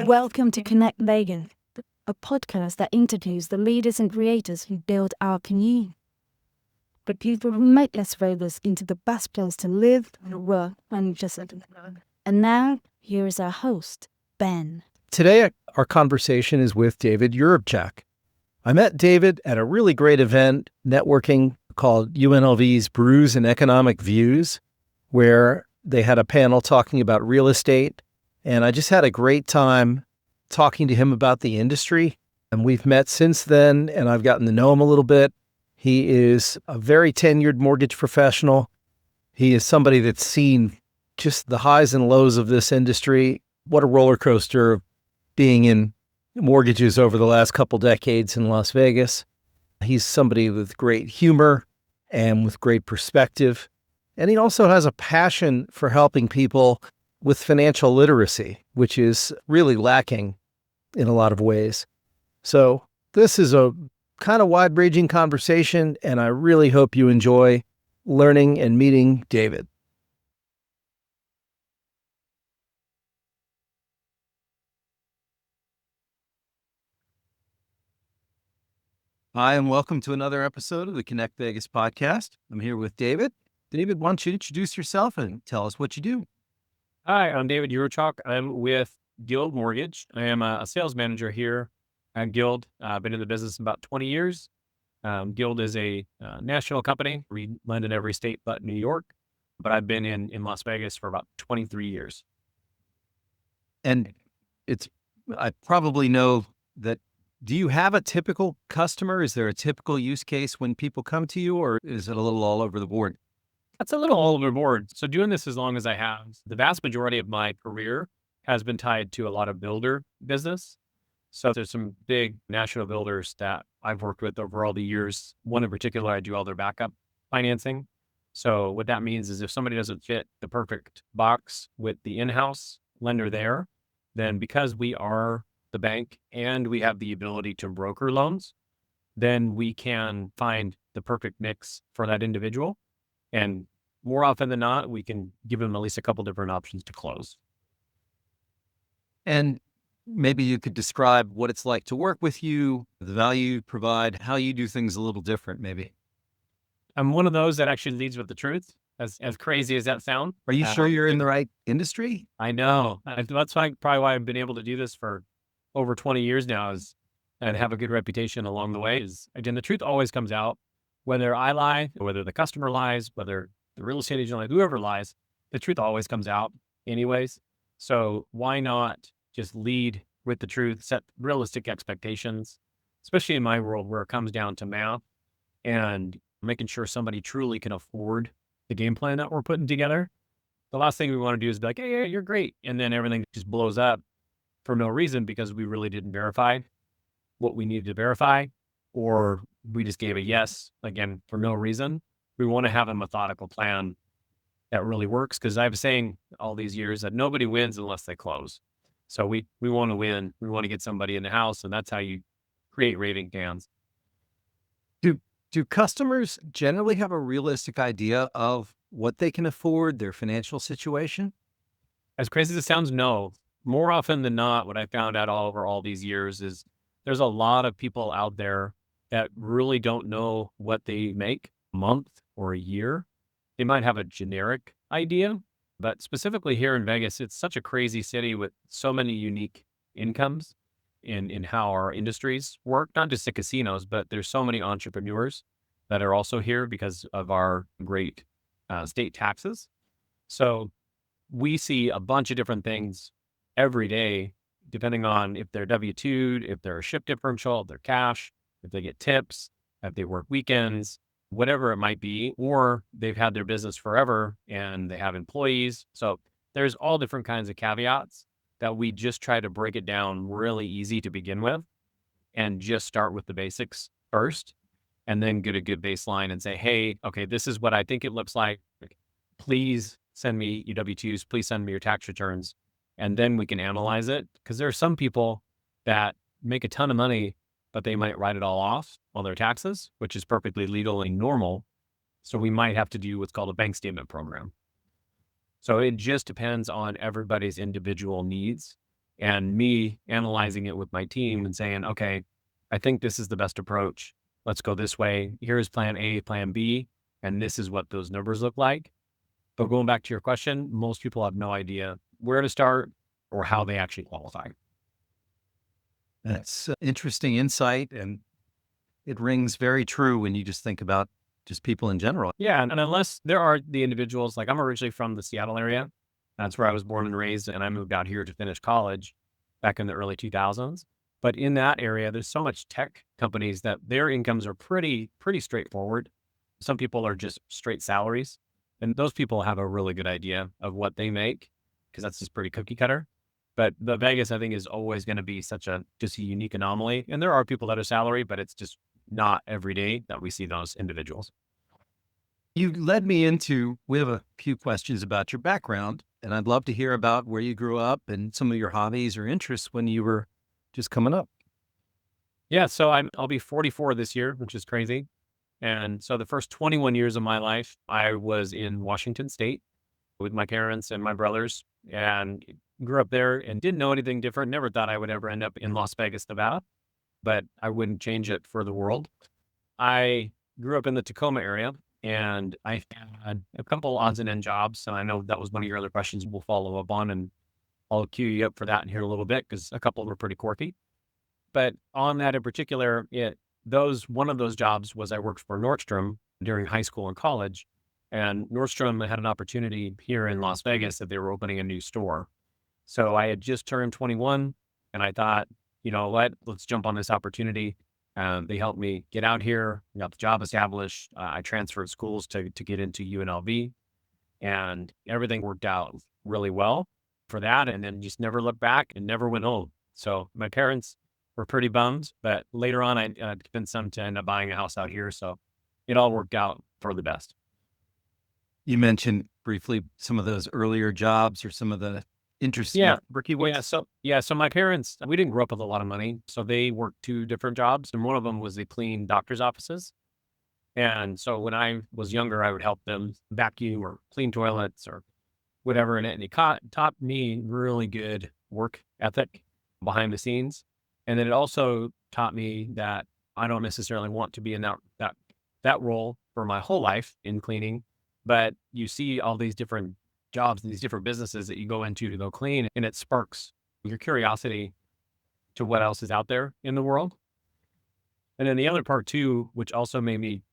Welcome to Connect Vegas, a podcast that interviews the leaders and creators who build our community. The people who make Las Vegas into the best place to live, work, and just live. And now, here is our host, Ben. Today, our conversation is with David Yurkovchak. I met David at a really great event, networking, called UNLV's Brews and Economic Views, where they had a panel talking about real estate. And I just had a great time talking to him about the industry. And we've met since then, and I've gotten to know him a little bit. He is a very tenured mortgage professional. He is somebody that's seen just the highs and lows of this industry. What a roller coaster of being in mortgages over the last couple decades in Las Vegas. He's somebody with great humor and with great perspective. And he also has a passion for helping people with financial literacy, which is really lacking in a lot of ways. So this is a kind of wide-ranging conversation, and I really hope you enjoy learning and meeting David. Hi, and welcome to another episode of the Connect Vegas podcast. I'm here with David. David, why don't you introduce yourself and tell us what you do? Hi, I'm David Yurkovchak. I'm with Guild Mortgage. I am a sales manager here at Guild. I've been in the business about 20 years. Guild is a national company. We lend in every state but New York, but I've been in Las Vegas for about 23 years. And I probably know that. Do you have a typical customer? Is there a typical use case when people come to you, or is it a little all over the board? That's a little all over the board. So doing this as long as I have, the vast majority of my career has been tied to a lot of builder business. So there's some big national builders that I've worked with over all the years. One in particular, I do all their backup financing. So what that means is if somebody doesn't fit the perfect box with the in-house lender there, then because we are the bank and we have the ability to broker loans, then we can find the perfect mix for that individual. And more often than not, we can give them at least a couple different options to close. And maybe you could describe what it's like to work with you, the value you provide, how you do things a little different, maybe. I'm one of those that actually leads with the truth, as crazy as that sounds. Are you sure you're in the right industry? I know. That's probably why I've been able to do this for over 20 years now and have a good reputation along the way. Again, the truth always comes out, whether I lie, whether the customer lies, whether the real estate agent lies, whoever lies, the truth always comes out anyways. So why not just lead with the truth, set realistic expectations, especially in my world where it comes down to math and making sure somebody truly can afford the game plan that we're putting together. The last thing we want to do is be like, hey, you're great. And then everything just blows up for no reason because we really didn't verify what we needed to verify, or we just gave a yes, again, for no reason. We want to have a methodical plan that really works, because I've been saying all these years that nobody wins unless they close. So we want to win. We want to get somebody in the house, and that's how you create raving fans. Do customers generally have a realistic idea of what they can afford, their financial situation? As crazy as it sounds, no. More often than not, what I found out all over all these years is there's a lot of people out there that really don't know what they make a month or a year. They might have a generic idea, but specifically here in Vegas, it's such a crazy city with so many unique incomes in how our industries work, not just the casinos, but there's so many entrepreneurs that are also here because of our great state taxes. So we see a bunch of different things every day, depending on if they're W-2'd, if they're a shift differential, if they're cash, if they get tips, if they work weekends, whatever it might be, or they've had their business forever and they have employees. So there's all different kinds of caveats that we just try to break it down really easy to begin with and just start with the basics first, and then get a good baseline and say, hey, okay, this is what I think it looks like. Please send me your W-2s. Please send me your tax returns. And then we can analyze it, because there are some people that make a ton of money, but they might write it all off on their taxes, which is perfectly legal and normal. So we might have to do what's called a bank statement program. So it just depends on everybody's individual needs and me analyzing it with my team and saying, okay, I think this is the best approach. Let's go this way. Here's plan A, plan B, and this is what those numbers look like. But going back to your question, most people have no idea where to start or how they actually qualify. That's interesting insight, and it rings very true when you just think about just people in general. Yeah. And unless there are the individuals, like I'm originally from the Seattle area. That's where I was born and raised. And I moved out here to finish college back in the early 2000s. But in that area, there's so much tech companies that their incomes are pretty straightforward. Some people are just straight salaries. And those people have a really good idea of what they make because that's just pretty cookie cutter. But the Vegas, I think, is always going to be just a unique anomaly. And there are people that are salary, but it's just not every day that we see those individuals. You led me into, we have a few questions about your background, and I'd love to hear about where you grew up and some of your hobbies or interests when you were just coming up. Yeah, so I'll be 44 this year, which is crazy. And so the first 21 years of my life, I was in Washington State with my parents and my brothers and grew up there and didn't know anything different. Never thought I would ever end up in Las Vegas, Nevada, but I wouldn't change it for the world. I grew up in the Tacoma area and I had a couple odds and end jobs. And I know that was one of your other questions we'll follow up on, and I'll cue you up for that in here a little bit because a couple were pretty quirky. But on that in particular, one of those jobs was I worked for Nordstrom during high school and college. And Nordstrom had an opportunity here in Las Vegas that they were opening a new store. So I had just turned 21 and I thought, you know what, let's jump on this opportunity. They helped me get out here, got the job established. I transferred schools to get into UNLV, and everything worked out really well for that. And then just never looked back and never went home. So my parents were pretty bummed, but later on I convinced them to end up buying a house out here. So it all worked out for the best. You mentioned briefly some of those earlier jobs or some of the interests. Yeah. Ricky, So my parents, we didn't grow up with a lot of money. So they worked two different jobs. And one of them was they cleaned doctor's offices. And so when I was younger, I would help them vacuum or clean toilets or whatever. And it taught me really good work ethic behind the scenes. And then it also taught me that I don't necessarily want to be in that role for my whole life in cleaning. But you see all these different jobs and these different businesses that you go into to go clean, and it sparks your curiosity to what else is out there in the world. And then the other part too, which also made me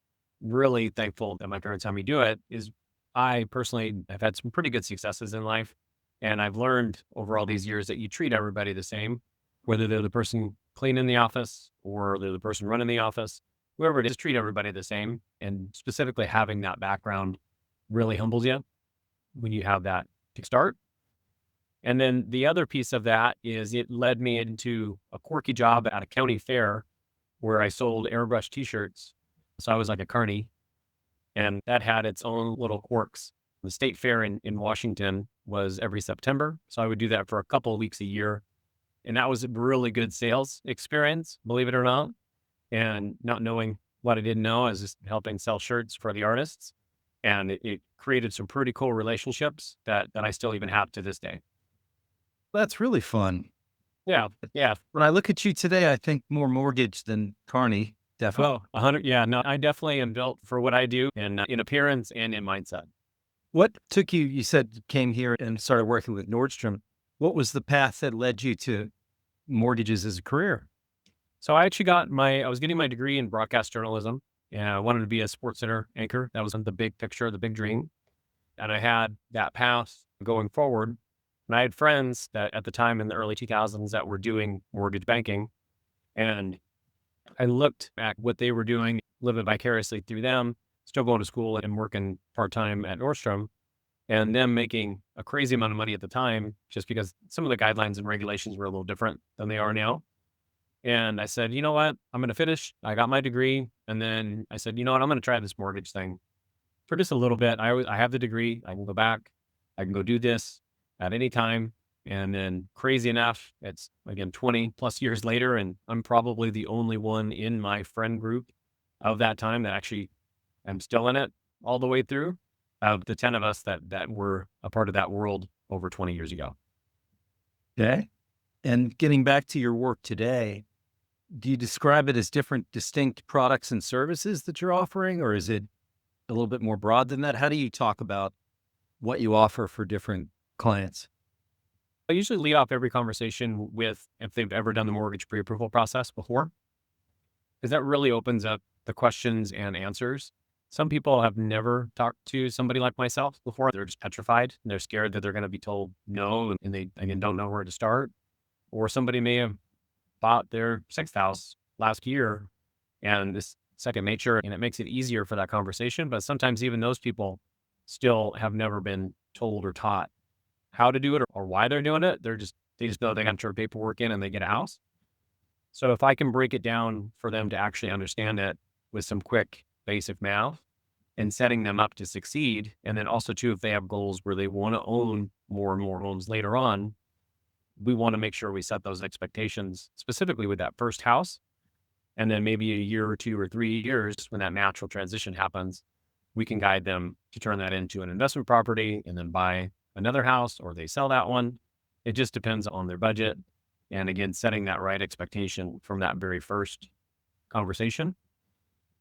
really thankful that my parents had me do it, is I personally have had some pretty good successes in life. And I've learned over all these years that you treat everybody the same, whether they're the person cleaning the office or they're the person running the office, whoever it is, treat everybody the same. And specifically having that background really humbles you when you have that to start. And then the other piece of that is it led me into a quirky job at a county fair where I sold airbrush t-shirts. So I was like a carny, and that had its own little quirks. The state fair in Washington was every September. So I would do that for a couple of weeks a year. And that was a really good sales experience, believe it or not. And not knowing what I didn't know, I was just helping sell shirts for the artists. And it created some pretty cool relationships that I still even have to this day. that's really fun. Yeah. Yeah. When I look at you today, I think more mortgage than Carney, definitely. Oh, 100. Yeah. No, I definitely am built for what I do in appearance and in mindset. What took you, you said you came here and started working with Nordstrom. What was the path that led you to mortgages as a career? So I actually I was getting my degree in broadcast journalism, and I wanted to be a sports center anchor. That was the big picture, the big dream. And I had that path going forward. And I had friends that at the time in the early 2000s that were doing mortgage banking. And I looked at what they were doing, living vicariously through them, still going to school and working part-time at Nordstrom, and them making a crazy amount of money at the time, just because some of the guidelines and regulations were a little different than they are now. And I said, you know what, I'm going to finish. I got my degree. And then I said, you know what, I'm going to try this mortgage thing for just a little bit. I have the degree. I can go back. I can go do this at any time. And then crazy enough, it's again, 20 plus years later. And I'm probably the only one in my friend group of that time that actually am still in it all the way through, of the 10 of us that were a part of that world over 20 years ago. Okay. And getting back to your work today, do you describe it as different distinct products and services that you're offering, or is it a little bit more broad than that? How do you talk about what you offer for different clients? I usually lead off every conversation with if they've ever done the mortgage pre-approval process before, because that really opens up the questions and answers. Some people have never talked to somebody like myself before. They're just petrified. And they're scared that they're going to be told no, and they, again, don't know where to start. Or somebody may have bought their sixth house last year and this second nature, and it makes it easier for that conversation. But sometimes even those people still have never been told or taught how to do it or why they're doing it. They just know they got to turn paperwork in and they get a house. So if I can break it down for them to actually understand it with some quick basic math and setting them up to succeed. And then also too, if they have goals where they want to own more and more homes later on, we want to make sure we set those expectations specifically with that first house. And then maybe a year or 2 or 3 years when that natural transition happens, we can guide them to turn that into an investment property and then buy another house, or they sell that one. It just depends on their budget. And again, setting that right expectation from that very first conversation.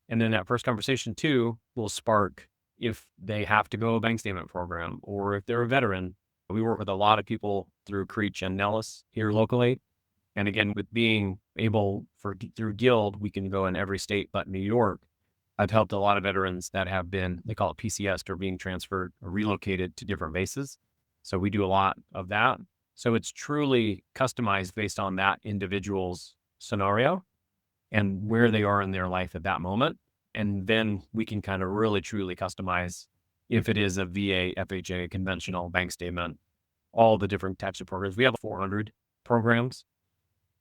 And then that first conversation too will spark if they have to go a bank statement program or if they're a veteran. We work with a lot of people through Creech and Nellis here locally. And again, with being able through Guild, we can go in every state but New York. I've helped a lot of veterans that have been, they call it PCS, or being transferred or relocated to different bases. So we do a lot of that. So it's truly customized based on that individual's scenario and where they are in their life at that moment. And then we can kind of really truly customize if it is a VA, FHA, conventional bank statement, all the different types of programs. We have 400 programs.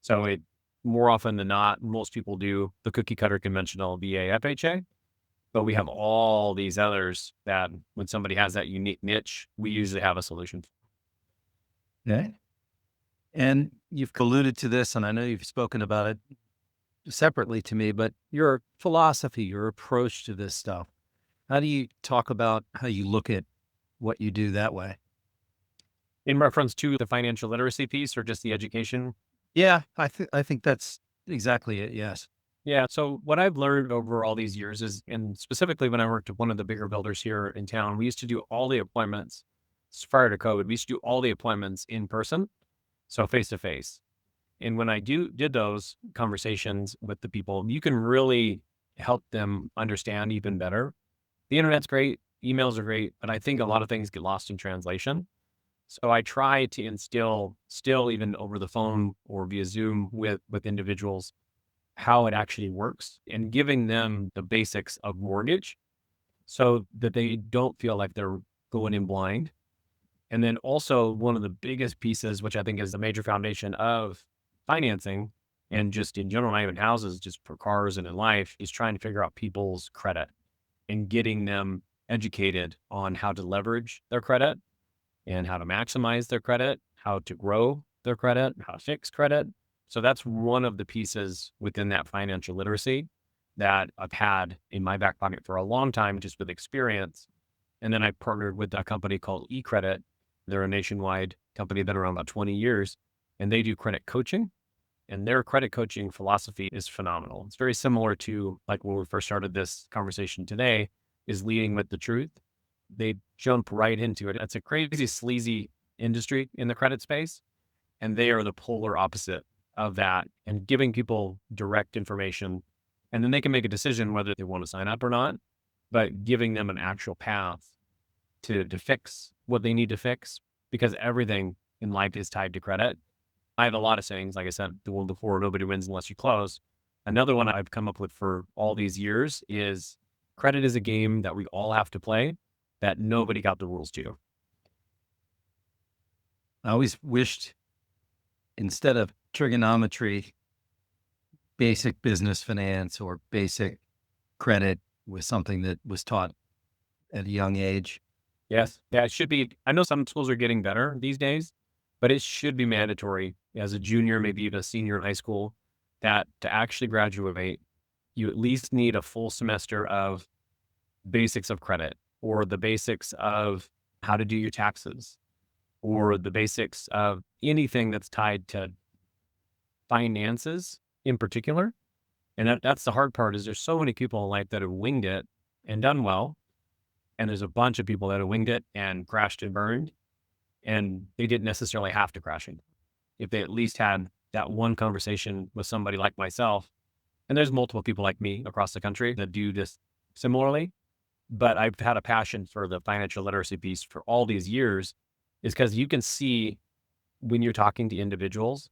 So it more often than not, most people do the cookie cutter conventional VA, FHA, but we have all these others that when somebody has that unique niche, we usually have a solution. Okay. And you've alluded to this, and I know you've spoken about it separately to me, but your philosophy, your approach to this stuff, how do you talk about how you look at what you do that way? In reference to the financial literacy piece or just the education? Yeah, I think that's exactly it. Yes. Yeah. So what I've learned over all these years is, and specifically when I worked at one of the bigger builders here in town, we used to do all the appointments prior to COVID. We used to do all the appointments in person, so face to face. And when I did those conversations with the people, you can really help them understand even better. The internet's great, emails are great, but I think a lot of things get lost in translation. So I try to instill still even over the phone or via Zoom with individuals how it actually works and giving them the basics of mortgage so that they don't feel like they're going in blind. And then also one of the biggest pieces, which I think is the major foundation of financing and just in general, not even houses, just for cars and in life, is trying to figure out people's credit and getting them educated on how to leverage their credit and how to maximize their credit, how to grow their credit, how to fix credit. So that's one of the pieces within that financial literacy that I've had in my back pocket for a long time, just with experience. And then I partnered with a company called eCredit. They're a nationwide company, been around about 20 years, and they do credit coaching. And their credit coaching philosophy is phenomenal. It's very similar to like when we first started this conversation today, is leading with the truth. They jump right into it. It's a crazy, sleazy industry in the credit space. And they are the polar opposite of that and giving people direct information. And then they can make a decision whether they want to sign up or not, but giving them an actual path to fix what they need to fix, because everything in life is tied to credit. I have a lot of sayings, like I said, the one before, nobody wins unless you close. Another one I've come up with for all these years is credit is a game that we all have to play that nobody got the rules to. I always wished instead of trigonometry, basic business finance or basic credit was something that was taught at a young age. Yes. Yeah, it should be. I know some schools are getting better these days, but it should be mandatory as a junior, maybe even a senior in high school, that to actually graduate, you at least need a full semester of basics of credit or the basics of how to do your taxes or the basics of anything that's tied to finances in particular. And that's the hard part is there's so many people in life that have winged it and done well. And there's a bunch of people that have winged it and crashed and burned. And they didn't necessarily have to crash it. If they at least had that one conversation with somebody like myself, and there's multiple people like me across the country that do this similarly, but I've had a passion for the financial literacy piece for all these years is because you can see when you're talking to individuals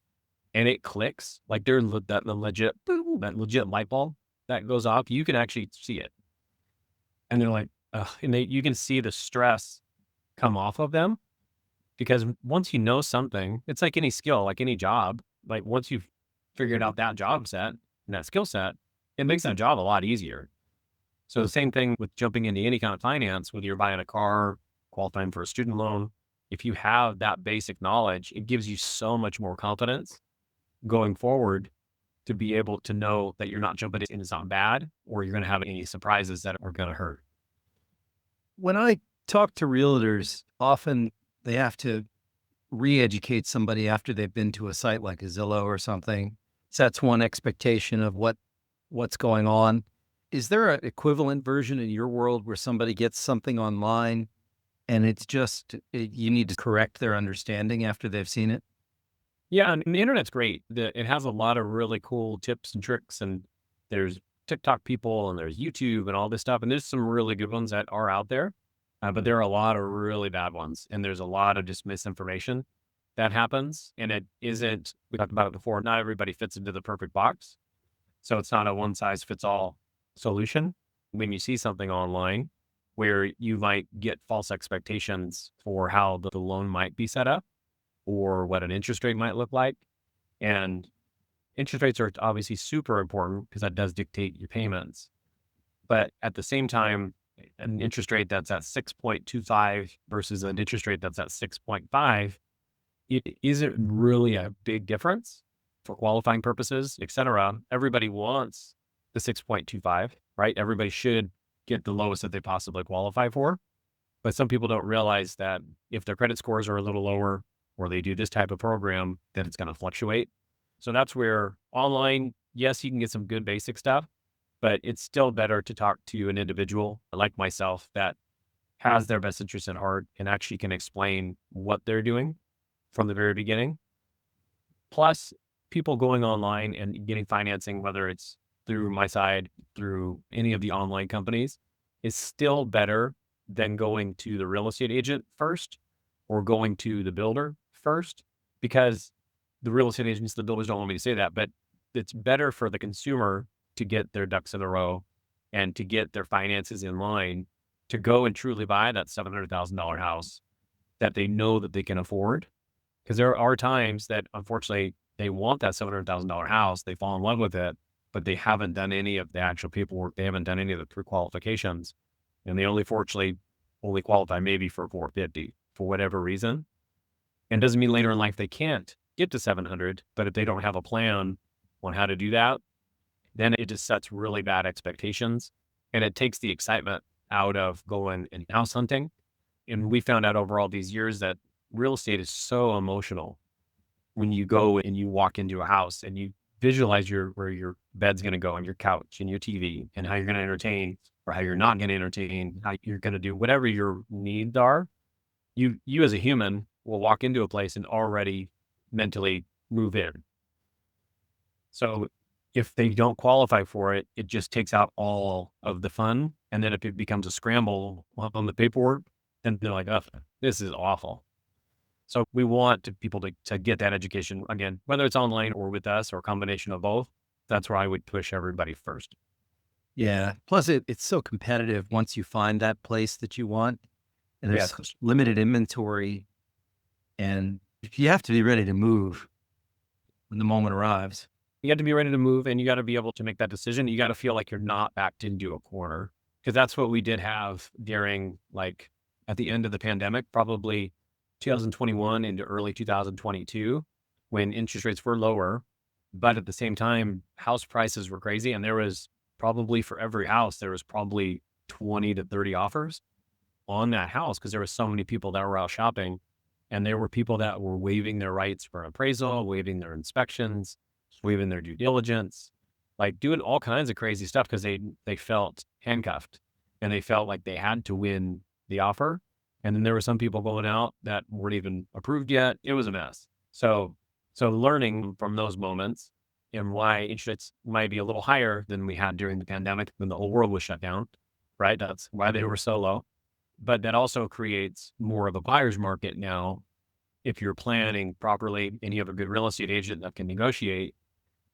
and it clicks, like they're that legit, boom, that legit light bulb that goes off, you can actually see it. And they're like, ugh, and you can see the stress come off of them because once you know something, it's like any skill, like any job, like once you've figured out that job set and that skill set, it makes that job a lot easier. So the same thing with jumping into any kind of finance, whether you're buying a car, qualifying for a student loan, if you have that basic knowledge, it gives you so much more confidence going forward to be able to know that you're not jumping into something bad or you're going to have any surprises that are going to hurt. When I talk to realtors, often they have to re-educate somebody after they've been to a site like a Zillow or something. Sets one expectation of what's going on. Is there an equivalent version in your world where somebody gets something online and it's just, you need to correct their understanding after they've seen it? Yeah, and the internet's great. It has a lot of really cool tips and tricks, and there's TikTok people and there's YouTube and all this stuff. And there's some really good ones that are out there, but there are a lot of really bad ones. And there's a lot of just misinformation that happens. And it isn't, we talked about it before, not everybody fits into the perfect box. So it's not a one size fits all solution. When you see something online where you might get false expectations for how the loan might be set up or what an interest rate might look like. And interest rates are obviously super important because that does dictate your payments. But at the same time, an interest rate that's at 6.25 versus an interest rate that's at 6.5, it isn't really a big difference for qualifying purposes, et cetera. Everybody wants the 6.25, right? Everybody should get the lowest that they possibly qualify for. But some people don't realize that if their credit scores are a little lower or they do this type of program, then it's going to fluctuate. So that's where online, yes, you can get some good basic stuff, but it's still better to talk to an individual like myself that has their best interest at heart and actually can explain what they're doing from the very beginning. Plus, people going online and getting financing, whether it's through my side, through any of the online companies, is still better than going to the real estate agent first or going to the builder first, because the real estate agents, the builders don't want me to say that, but it's better for the consumer to get their ducks in a row and to get their finances in line to go and truly buy that $700,000 house that they know that they can afford. Because there are times that unfortunately they want that $700,000 house, they fall in love with it, but they haven't done any of the actual paperwork. They haven't done any of the pre-qualifications, and they fortunately only qualify maybe for 450 for whatever reason. And it doesn't mean later in life they can't get to 700, but if they don't have a plan on how to do that, then it just sets really bad expectations and it takes the excitement out of going and house hunting. And we found out over all these years that real estate is so emotional. When you go and you walk into a house and you visualize where your bed's going to go and your couch and your TV and how you're going to entertain or how you're not going to entertain, how you're going to do whatever your needs are, you as a human will walk into a place and already mentally move in. So if they don't qualify for it, it just takes out all of the fun. And then if it becomes a scramble on the paperwork, then they're like, oh, this is awful. So we want people to get that education again, whether it's online or with us or a combination of both. That's where I would push everybody first. Yeah. Plus, it's so competitive once you find that place that you want, and there's such limited inventory, and you have to be ready to move when the moment arrives. You have to be ready to move, and you got to be able to make that decision. You got to feel like you're not backed into a corner, because that's what we did have during, like, at the end of the pandemic, probably 2021 into early 2022, when interest rates were lower, but at the same time, house prices were crazy. And there was probably for every house, there was probably 20 to 30 offers on that house because there were so many people that were out shopping. And there were people that were waiving their rights for appraisal, waiving their inspections, waiving their due diligence, like doing all kinds of crazy stuff because they felt handcuffed and they felt like they had to win the offer. And then there were some people going out that weren't even approved yet. It was a mess. So learning from those moments and why interest rates might be a little higher than we had during the pandemic when the whole world was shut down, right? That's why they were so low. But that also creates more of a buyer's market now. If you're planning properly and you have a good real estate agent that can negotiate,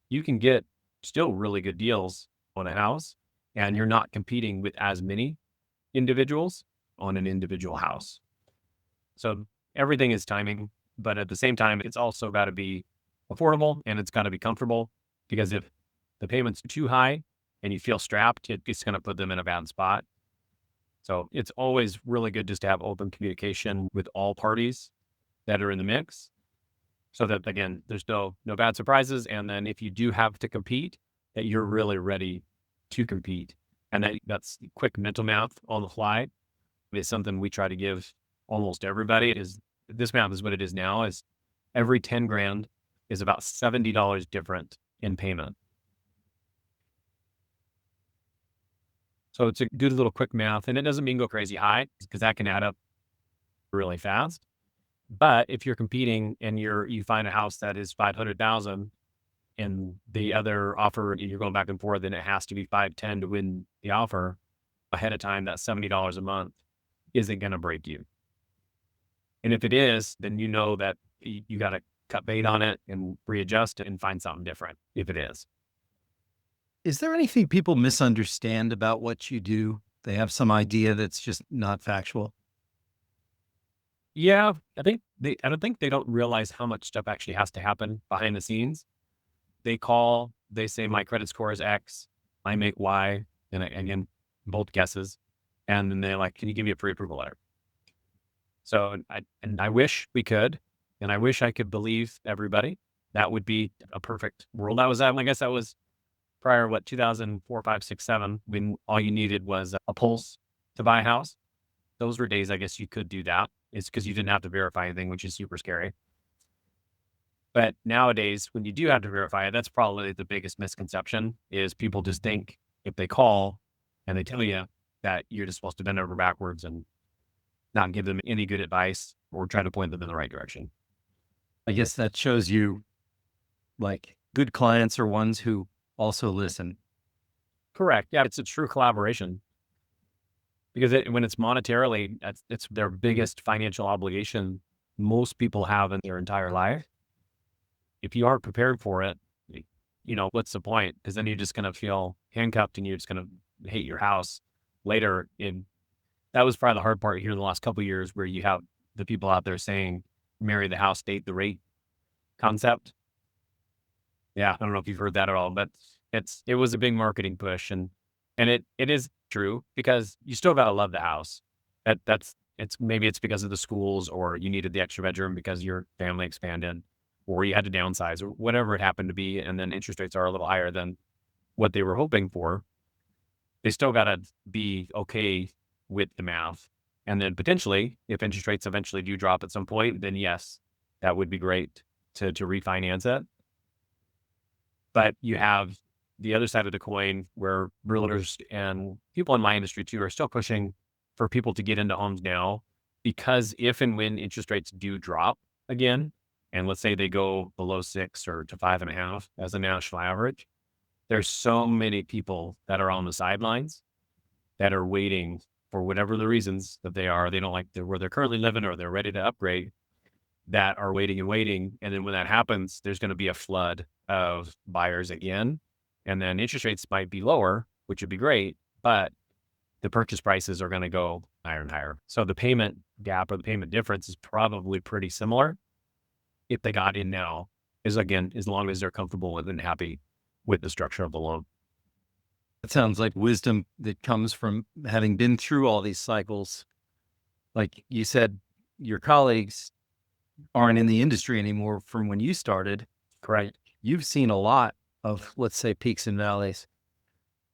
you can get still really good deals on a house and you're not competing with as many individuals on an individual house. So everything is timing, but at the same time, it's also got to be affordable and it's got to be comfortable, because if the payment's too high and you feel strapped, it's going to put them in a bad spot. So it's always really good just to have open communication with all parties that are in the mix, so that, again, there's no bad surprises. And then if you do have to compete, that you're really ready to compete. And that's quick mental math on the fly. It's something we try to give almost everybody. This math is what it is now, is every 10 grand is about $70 different in payment. So it's a good little quick math, and it doesn't mean go crazy high, because that can add up really fast. But if you're competing and you find a house that is 500,000 and the other offer, you're going back and forth, then it has to be 510 to win the offer ahead of time, that $70 a month isn't going to break you. And if it is, then you know that you got to cut bait on it and readjust and find something different if it is. Is there anything people misunderstand about what you do? They have some idea that's just not factual. Yeah, I don't think they don't realize how much stuff actually has to happen behind the scenes. They call, they say my credit score is X, I make Y, and again, both guesses. And then they're like, can you give me a pre-approval letter? So I wish we could, and I wish I could believe everybody. That would be a perfect world. I guess that was prior, 2004, 5, 6, 7, when all you needed was a pulse to buy a house. Those were days, I guess, you could do that. It's because you didn't have to verify anything, which is super scary. But nowadays, when you do have to verify it, that's probably the biggest misconception, is people just think if they call and they tell you that you're just supposed to bend over backwards and not give them any good advice or try to point them in the right direction. I guess that shows you, like, good clients are ones who also listen. Correct. Yeah, it's a true collaboration, because when it's monetarily, it's their biggest financial obligation most people have in their entire life. If you aren't prepared for it, what's the point? Because then you're just going to feel handcuffed and you're just going to hate your house later. That was probably the hard part here in the last couple of years, where you have the people out there saying, marry the house, date the rate concept. Yeah, I don't know if you've heard that at all, but it was a big marketing push, and it is true, because you still got to love the house. Maybe it's because of the schools, or you needed the extra bedroom because your family expanded, or you had to downsize, or whatever it happened to be, and then interest rates are a little higher than what they were hoping for. They still got to be okay with the math. And then potentially, if interest rates eventually do drop at some point, then yes, that would be great to refinance it. But you have the other side of the coin, where realtors and people in my industry too are still pushing for people to get into homes now, because if and when interest rates do drop again, and let's say they go below 6 or to 5.5 as a national average, there's so many people that are on the sidelines that are waiting for whatever the reasons that they don't like where they're currently living, or they're ready to upgrade, that are waiting and waiting. And then when that happens, there's going to be a flood of buyers again. And then interest rates might be lower, which would be great, but the purchase prices are going to go higher and higher. So the payment gap, or the payment difference, is probably pretty similar if they got in now, as long as they're comfortable with and happy with the structure of the loan. It sounds like wisdom that comes from having been through all these cycles. Like you said, your colleagues aren't in the industry anymore from when you started. Correct. You've seen a lot of, let's say, peaks and valleys.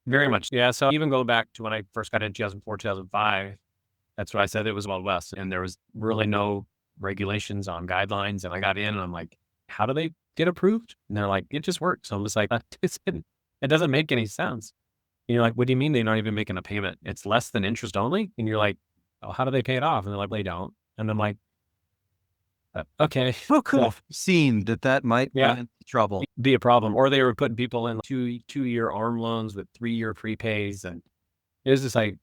Very much. Yeah. So even going back to when I first got in 2004, 2005, that's what I said. It was Wild West, and there was really no regulations on guidelines. And I got in and I'm like, how do they get approved? And they're like, it just works. So I'm just like, it doesn't make any sense. And you're like, what do you mean they're not even making a payment? It's less than interest only? And you're like, oh, how do they pay it off? And they're like, they don't. And I'm like, okay. Who could have seen that might Yeah. run into trouble? Be a problem. Or they were putting people in two-year ARM loans with 3-year prepays. And it was just like,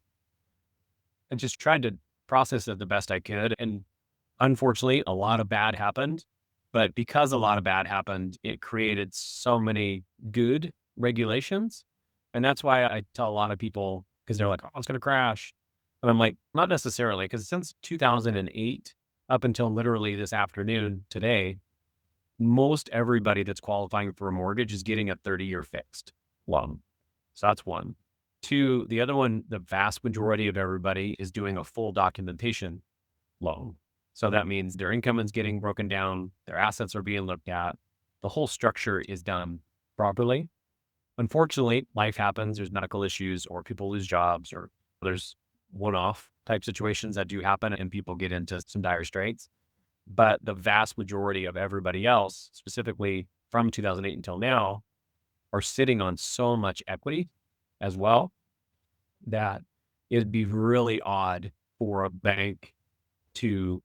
I just tried to process it the best I could. And unfortunately, a lot of bad happened. But because a lot of bad happened, it created so many good regulations. And that's why I tell a lot of people, because they're like, oh, it's going to crash. And I'm like, not necessarily, because since 2008 up until literally this afternoon today, most everybody that's qualifying for a mortgage is getting a 30-year fixed loan. So that's one. Two, the other one, the vast majority of everybody is doing a full documentation loan. So that means their income is getting broken down, their assets are being looked at, the whole structure is done properly. Unfortunately, life happens, there's medical issues, or people lose jobs, or there's one-off type situations that do happen and people get into some dire straits. But the vast majority of everybody else, specifically from 2008 until now, are sitting on so much equity as well that it'd be really odd for a bank to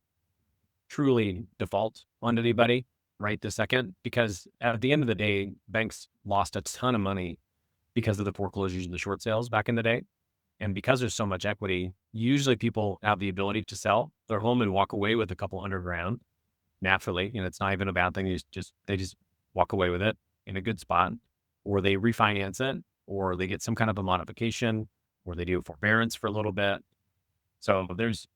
truly default on anybody right this second, because at the end of the day, banks lost a ton of money because of the foreclosures and the short sales back in the day. And because there's so much equity, usually people have the ability to sell their home and walk away with a couple $100,000 naturally. And it's not even a bad thing. They just walk away with it in a good spot, or they refinance it, or they get some kind of a modification, or they do forbearance for a little bit. So there's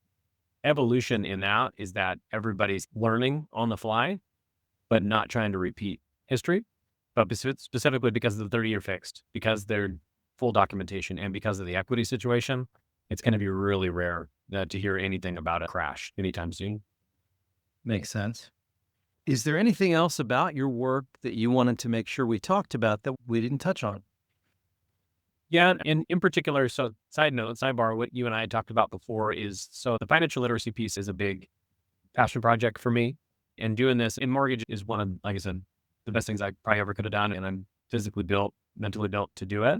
evolution in that, is that everybody's learning on the fly, but not trying to repeat history. But specifically because of the 30-year fixed, because they're full documentation, and because of the equity situation, it's going to be really rare to hear anything about a crash anytime soon. Makes sense. Is there anything else about your work that you wanted to make sure we talked about that we didn't touch on? Yeah, and in particular, so sidebar, what you and I had talked about before is, so the financial literacy piece is a big passion project for me. And doing this in mortgage is one of, like I said, the best things I probably ever could have done. And I'm physically built, mentally built to do it.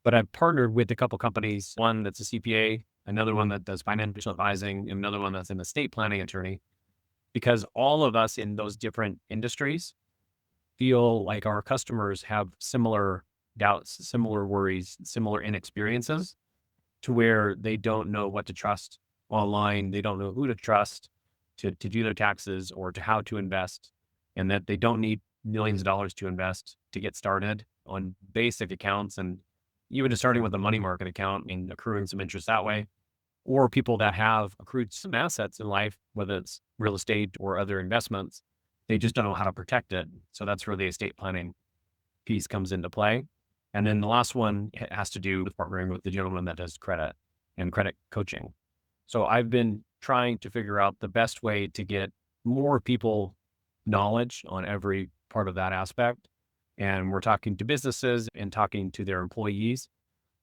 But I've partnered with a couple companies, one that's a CPA, another one that does financial advising, and another one that's an estate planning attorney, because all of us in those different industries feel like our customers have similar doubts, similar worries, similar inexperiences, to where they don't know what to trust online. They don't know who to trust to do their taxes or to how to invest, and that they don't need millions of dollars to invest to get started on basic accounts, and even just starting with a money market account and accruing some interest that way. Or people that have accrued some assets in life, whether it's real estate or other investments, they just don't know how to protect it. So that's where the estate planning piece comes into play. And then the last one has to do with partnering with the gentleman that does credit and credit coaching. So I've been trying to figure out the best way to get more people knowledge on every part of that aspect. And we're talking to businesses and talking to their employees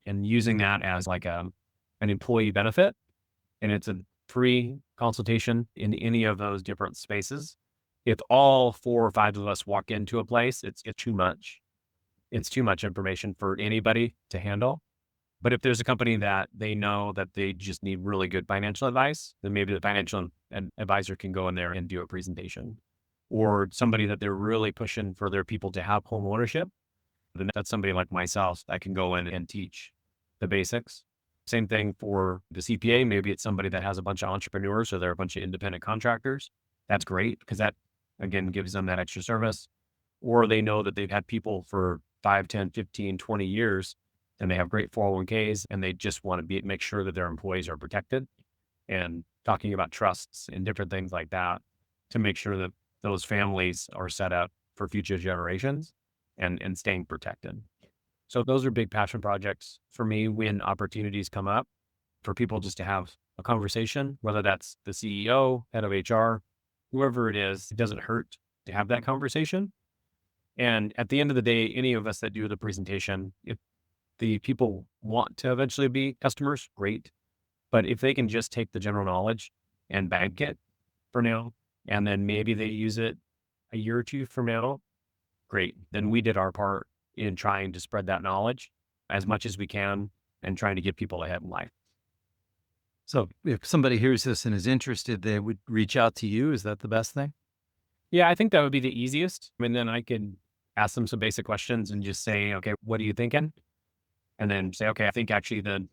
and using that as like an employee benefit. And it's a free consultation in any of those different spaces. If all 4 or 5 of us walk into a place, it's too much. It's too much information for anybody to handle. But if there's a company that they know that they just need really good financial advice, then maybe the financial advisor can go in there and do a presentation. Or somebody that they're really pushing for their people to have home ownership, then that's somebody like myself that can go in and teach the basics. Same thing for the CPA. Maybe it's somebody that has a bunch of entrepreneurs, or they're a bunch of independent contractors. That's great, because that, again, gives them that extra service. Or they know that they've had people for 5, 10, 15, 20 years, and they have great 401ks, and they just want to make sure that their employees are protected, and talking about trusts and different things like that to make sure that those families are set up for future generations and staying protected. So those are big passion projects for me when opportunities come up for people just to have a conversation, whether that's the CEO, head of HR, whoever it is. It doesn't hurt to have that conversation. And at the end of the day, any of us that do the presentation, if the people want to eventually be customers, great. But if they can just take the general knowledge and bank it for now, and then maybe they use it a year or two from now, great. Then we did our part in trying to spread that knowledge as much as we can and trying to get people ahead in life. So if somebody hears this and is interested, they would reach out to you. Is that the best thing? Yeah, I think that would be the easiest. And then I could ask them some basic questions and just say, okay, what are you thinking? And then say, okay, I think actually the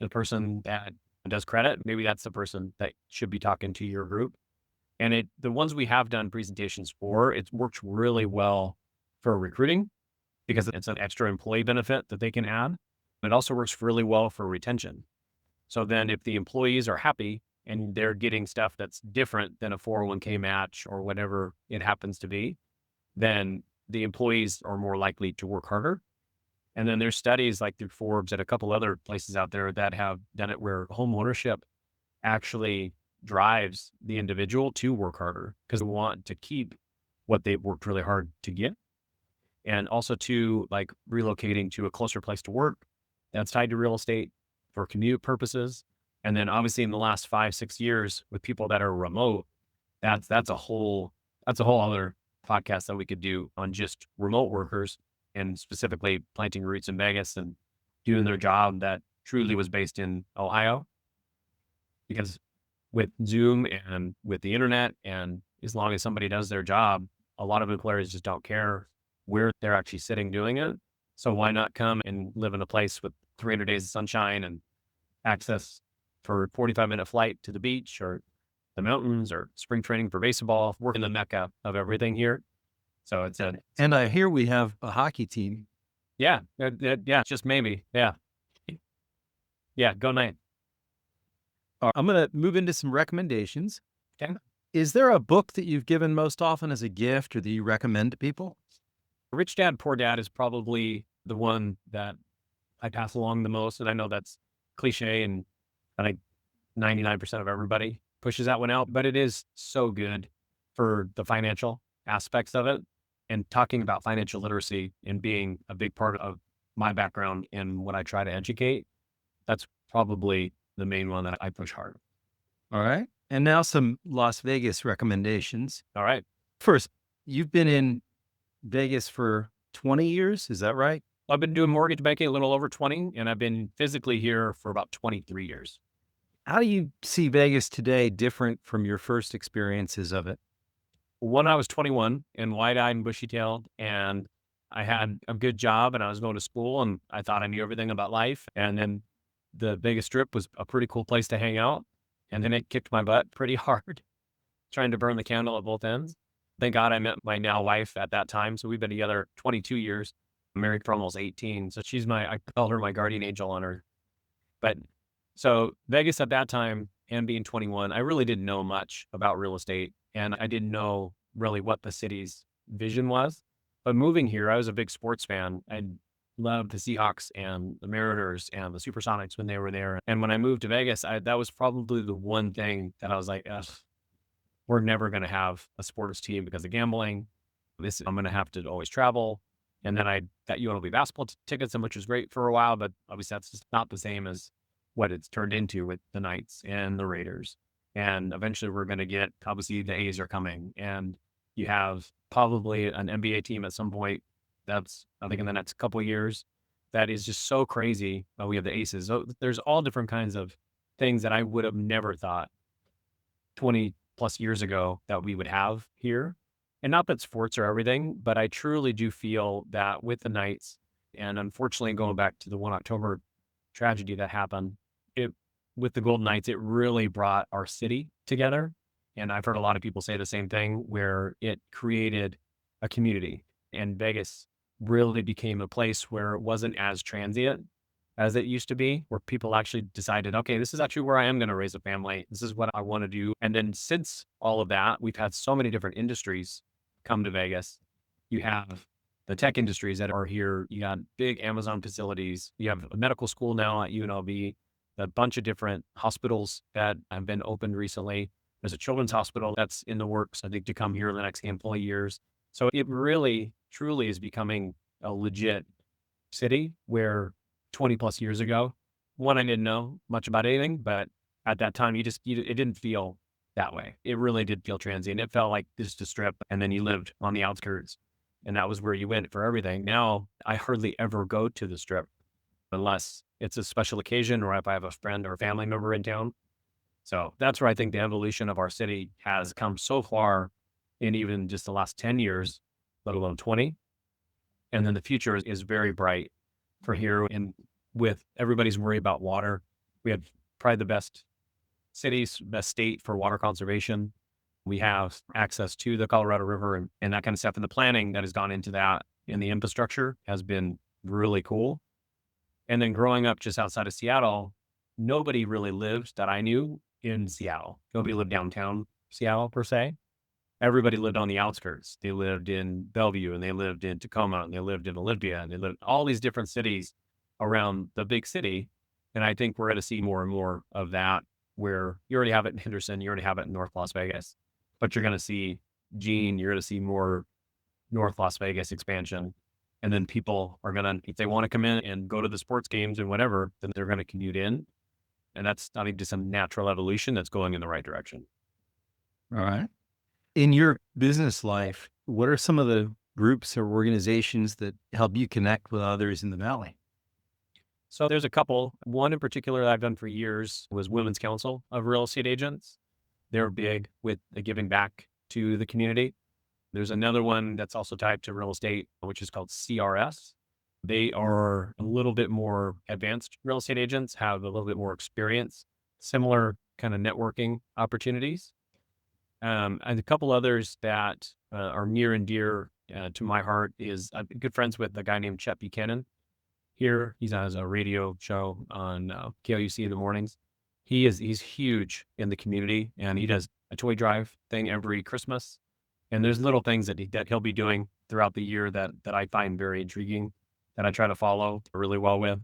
person that does credit, maybe that's the person that should be talking to your group. And the ones we have done presentations for, it works really well for recruiting because it's an extra employee benefit that they can add. It also works really well for retention. So then if the employees are happy and they're getting stuff that's different than a 401k match or whatever it happens to be, then the employees are more likely to work harder. And then there's studies like through Forbes and a couple other places out there that have done it where home ownership actually drives the individual to work harder because they want to keep what they've worked really hard to get. And also to like relocating to a closer place to work that's tied to real estate for commute purposes. And then obviously in the last 5-6 years with people that are remote, that's a whole other podcast that we could do on just remote workers and specifically planting roots in Vegas and doing their job that truly was based in Ohio. Because with Zoom and with the internet, and as long as somebody does their job, a lot of employers just don't care where they're actually sitting doing it. So why not come and live in a place with 300 days of sunshine and access for a 45-minute flight to the beach or the mountains or spring training for baseball? We're in the mecca of everything here. So And I hear we have a hockey team. yeah, just maybe. Yeah. Yeah. Go night. I'm going to move into some recommendations. Okay. Is there a book that you've given most often as a gift or that you recommend to people? Rich Dad, Poor Dad is probably the one that I pass along the most. And I know that's cliche and I think 99% of everybody pushes that one out, but it is so good for the financial aspects of it and talking about financial literacy and being a big part of my background and what I try to educate. That's probably the main one that I push hard. All right. And now some Las Vegas recommendations. All right. First, you've been in Vegas for 20 years. Is that right? I've been doing mortgage banking a little over 20, and I've been physically here for about 23 years. How do you see Vegas today different from your first experiences of it? When I was 21 and wide-eyed and bushy-tailed, and I had a good job and I was going to school and I thought I knew everything about life. And then the Vegas Strip was a pretty cool place to hang out. And then it kicked my butt pretty hard, trying to burn the candle at both ends. Thank God I met my now wife at that time. So we've been together 22 years, married for almost 18. So I call her my guardian angel on her. But so Vegas at that time and being 21, I really didn't know much about real estate and I didn't know really what the city's vision was. But moving here, I was a big sports fan. I loved the Seahawks and the Mariners and the Supersonics when they were there. And when I moved to Vegas, that was probably the one thing that I was like, ugh, we're never going to have a sports team because of gambling. I'm going to have to always travel. And then I got UNLV basketball tickets, which was great for a while, but obviously that's just not the same as what it's turned into with the Knights and the Raiders. And eventually we're going to get, obviously the A's are coming and you have probably an NBA team at some point. That's, I think in the next couple of years, that is just so crazy. We have the Aces. So there's all different kinds of things that I would have never thought 20 plus years ago that we would have here. And not that sports are everything, but I truly do feel that with the Knights, and unfortunately going back to the 1 October tragedy that happened, with the Golden Knights, it really brought our city together. And I've heard a lot of people say the same thing, where it created a community. And Vegas really became a place where it wasn't as transient as it used to be, where people actually decided, okay, this is actually where I am going to raise a family. This is what I want to do. And then since all of that, we've had so many different industries come to Vegas. You have the tech industries that are here. You got big Amazon facilities. You have a medical school now at UNLV, a bunch of different hospitals that have been opened recently. There's a children's hospital that's in the works, I think, to come here in the next handful of years. So it really, truly is becoming a legit city where 20 plus years ago, one, I didn't know much about anything, but at that time, it didn't feel that way. It really did feel transient. It felt like just a strip, and then you lived on the outskirts, and that was where you went for everything. Now I hardly ever go to the strip unless it's a special occasion or if I have a friend or family member in town. So that's where I think the evolution of our city has come so far in even just the last 10 years, let alone 20. And then the future is very bright for here. And with everybody's worry about water, we have probably the best cities, best state for water conservation. We have access to the Colorado River and that kind of stuff. And the planning that has gone into that and the infrastructure has been really cool. And then growing up just outside of Seattle, nobody really lived that I knew in Seattle. Nobody lived downtown Seattle per se. Everybody lived on the outskirts. They lived in Bellevue and they lived in Tacoma and they lived in Olympia and they lived in all these different cities around the big city. And I think we're going to see more and more of that where you already have it in Henderson, you already have it in North Las Vegas, but you're going to see Gene, you're going to see more North Las Vegas expansion. And then people are going to, if they want to come in and go to the sports games and whatever, then they're going to commute in. And that's not even just a natural evolution that's going in the right direction. All right. In your business life, what are some of the groups or organizations that help you connect with others in the Valley? So there's a couple. One in particular that I've done for years was Women's Council of Real Estate Agents. They're big with the giving back to the community. There's another one that's also tied to real estate, which is called CRS. They are a little bit more advanced real estate agents, have a little bit more experience, similar kind of networking opportunities. And a couple others that are near and dear to my heart is I'm good friends with a guy named Chet Buchanan. Here, he has a radio show on KLUC in the mornings. He's huge in the community, and he does a toy drive thing every Christmas. And there's little things that he'll be doing throughout the year that I find very intriguing, that I try to follow really well with.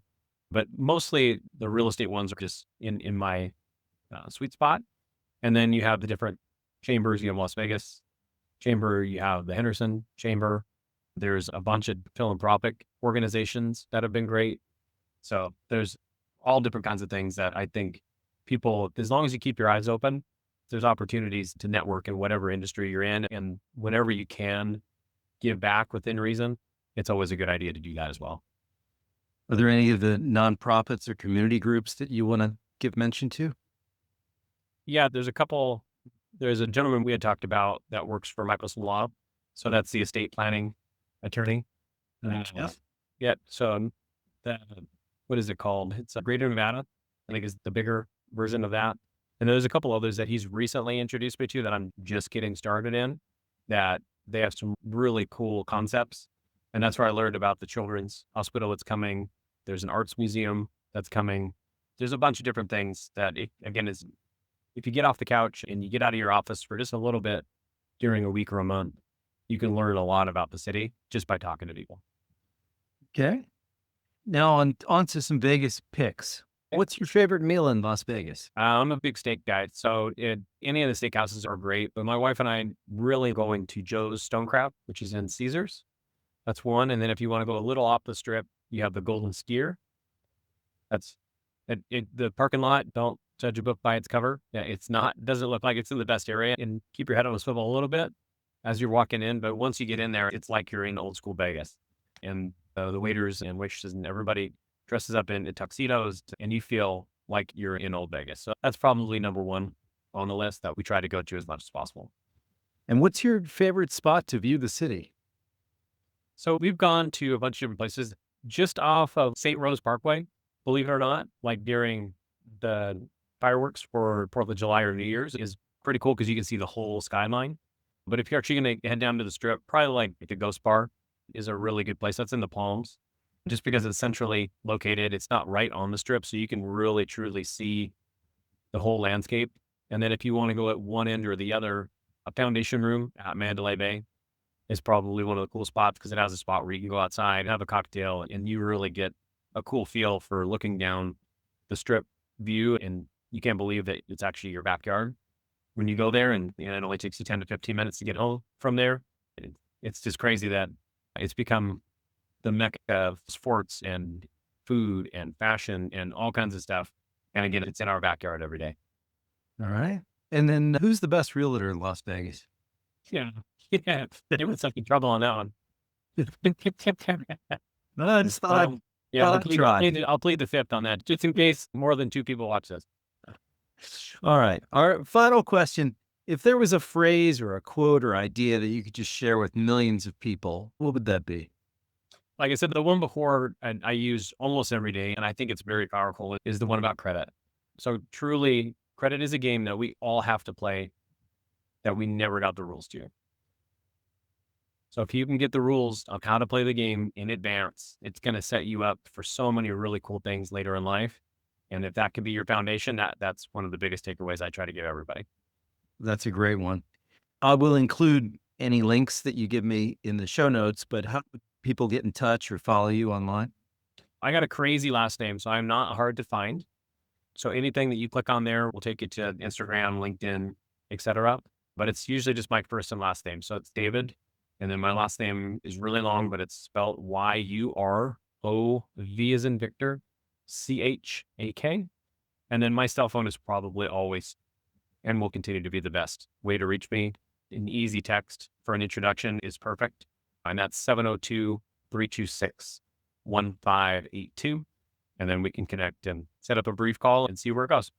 But mostly the real estate ones are just in my sweet spot. And then you have the different chambers. You have Las Vegas Chamber, you have the Henderson Chamber. There's a bunch of philanthropic organizations that have been great. So there's all different kinds of things that I think people, as long as you keep your eyes open, there's opportunities to network in whatever industry you're in. And whenever you can give back within reason, it's always a good idea to do that as well. Are there any of the nonprofits or community groups that you want to give mention to? Yeah, there's a couple. There's a gentleman we had talked about that works for Michelson Law. So that's the estate planning attorney. Yeah. So what is it called? It's Greater Nevada, I think is the bigger version of that. And there's a couple others that he's recently introduced me to that I'm just getting started in, that they have some really cool concepts. And that's where I learned about the Children's Hospital that's coming. There's an arts museum that's coming. There's a bunch of different things that, again, is if you get off the couch and you get out of your office for just a little bit during a week or a month, you can learn a lot about the city just by talking to people. Okay. Now on to some Vegas picks. What's your favorite meal in Las Vegas? I'm a big steak guy, so any of the steakhouses are great. But my wife and I really going to Joe's Stone Crab, which is in Caesars. That's one. And then if you want to go a little off the strip, you have the Golden Steer. That's the parking lot. Don't judge a book by its cover. Yeah, it's not. Doesn't look like it's in the best area. And keep your head on a swivel a little bit as you're walking in. But once you get in there, it's like you're in old school Vegas, and the waiters and waitresses and everybody dresses up in tuxedos, and you feel like you're in old Vegas. So that's probably number one on the list that we try to go to as much as possible. And what's your favorite spot to view the city? So we've gone to a bunch of different places just off of St. Rose Parkway, believe it or not, like during the fireworks for 4th of July or New Year's is pretty cool because you can see the whole skyline. But if you're actually going to head down to the strip, probably like the Ghost Bar is a really good place. That's in the Palms, just because it's centrally located. It's not right on the strip, so you can really, truly see the whole landscape. And then if you want to go at one end or the other, a Foundation Room at Mandalay Bay is probably one of the cool spots because it has a spot where you can go outside, have a cocktail, and you really get a cool feel for looking down the strip view. And you can't believe that it's actually your backyard when you go there. And it only takes you 10 to 15 minutes to get home from there. It's just crazy that it's become the mecca of sports and food and fashion and all kinds of stuff. And again, it's in our backyard every day. All right. And then who's the best realtor in Las Vegas? Yeah. Yeah. There was some trouble on that one. No, I just thought Yeah, I'd try. I'll plead the fifth on that, just in case more than 2 people watch this. All right. Our final question. If there was a phrase or a quote or idea that you could just share with millions of people, what would that be? Like I said, the one before I use almost every day, and I think it's very powerful, is the one about credit. So truly, credit is a game that we all have to play that we never got the rules to. So if you can get the rules of how to play the game in advance, it's going to set you up for so many really cool things later in life. And if that can be your foundation, that's one of the biggest takeaways I try to give everybody. That's a great one. I will include any links that you give me in the show notes, but how do people get in touch or follow you online? I got a crazy last name, so I'm not hard to find. So anything that you click on there will take you to Instagram, LinkedIn, etc. But it's usually just my first and last name. So it's David. And then my last name is really long, but it's spelled Yurov as in Victor, Chak. And then my cell phone is probably always and will continue to be the best way to reach me. An easy text for an introduction is perfect. And that's 702-326-1582. And then we can connect and set up a brief call and see where it goes.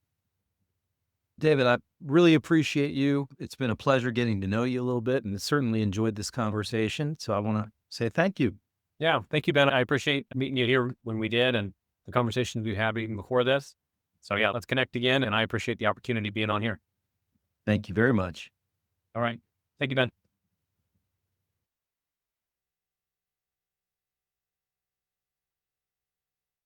David, I really appreciate you. It's been a pleasure getting to know you a little bit and certainly enjoyed this conversation. So I want to say thank you. Yeah. Thank you, Ben. I appreciate meeting you here when we did and the conversations we had even before this. So yeah, let's connect again. And I appreciate the opportunity being on here. Thank you very much. All right. Thank you, Ben.